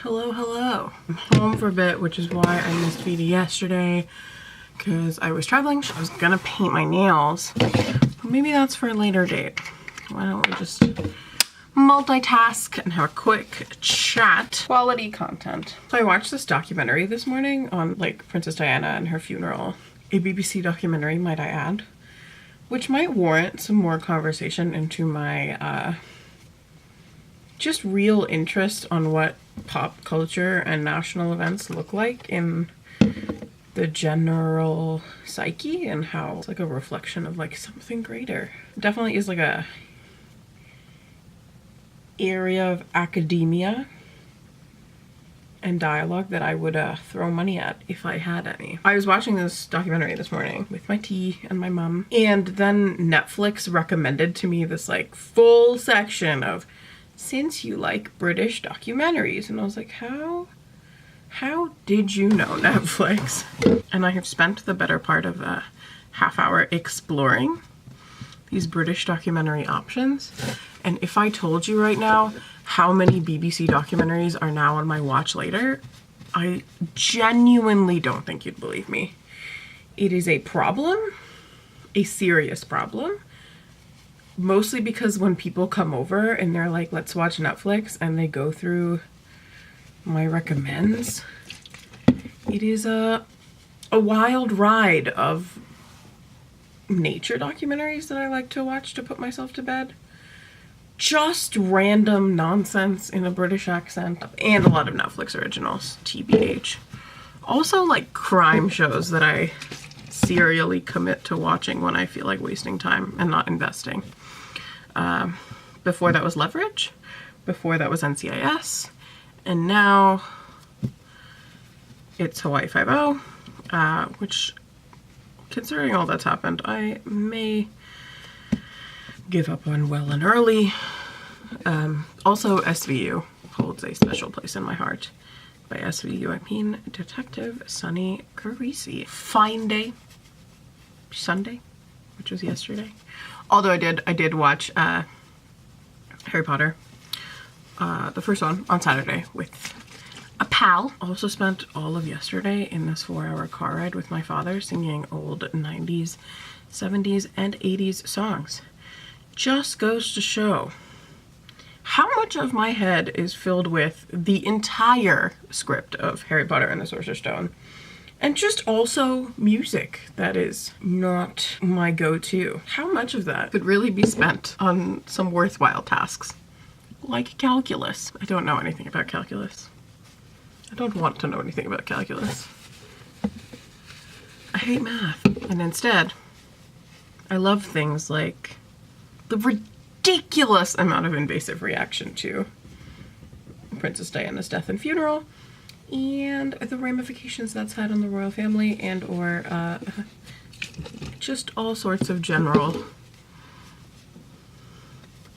Hello, hello. I'm home for a bit, which is why I missed Veda yesterday, because I was traveling. I was gonna paint my nails, but maybe that's for a later date. Why don't we just multitask and have a quick chat. Quality content. So I watched this documentary this morning on like Princess Diana and her funeral. A BBC documentary, might I add, which might warrant some more conversation into my just real interest on what pop culture and national events look like in the general psyche and how it's like a reflection of like something greater. Definitely is like a area of academia and dialogue that I would throw money at if I had any. I was watching this documentary this morning with my tea and my mom, and then Netflix recommended to me this like full section of since you like British documentaries, and I was like, how did you know, Netflix? And I have spent the better part of a half hour exploring these British documentary options. And if I told you right now how many BBC documentaries are now on my watch later, I genuinely don't think you'd believe me. It is a problem, a serious problem. Mostly because when people come over and they're like, let's watch Netflix, and they go through my recommends, it is a wild ride of nature documentaries that I like to watch to put myself to bed. Just random nonsense in a British accent, and a lot of Netflix originals, TBH. Also like crime shows that I serially commit to watching when I feel like wasting time and not investing. Before that was Leverage, before that was NCIS, and now it's Hawaii Five-0, which, considering all that's happened, I may give up on well and early. Also, SVU holds a special place in my heart. By SVU, I mean Detective Sonny Carisi. Fine Day, Sunday, which was yesterday. Although I did watch Harry Potter, the first one, on Saturday with a pal. Also spent all of yesterday in this 4-hour car ride with my father singing old 90s, 70s, and 80s songs. Just goes to show how much of my head is filled with the entire script of Harry Potter and the Sorcerer's Stone. And just also music that is not my go-to. How much of that could really be spent on some worthwhile tasks? Like calculus. I don't know anything about calculus. I don't want to know anything about calculus. I hate math. And instead, I love things like the ridiculous amount of invasive reaction to Princess Diana's death and funeral, and the ramifications that's had on the royal family, and or just all sorts of general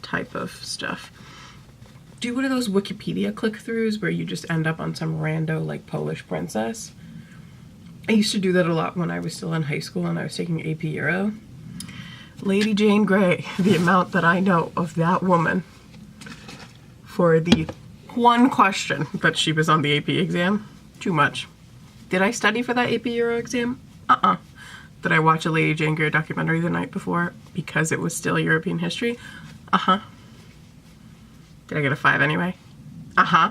type of stuff. Do one of those Wikipedia click-throughs where you just end up on some rando like Polish princess. I used to do that a lot when I was still in high school and I was taking AP Euro. Lady Jane Grey, the amount that I know of that woman for the one question that she was on the AP exam, too much. Did I study for that AP Euro exam? Did I watch a Lady Jane Grey documentary the night before because it was still European history? Did I get a 5 anyway?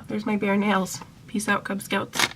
There's my bare nails. Peace out, Cub Scouts.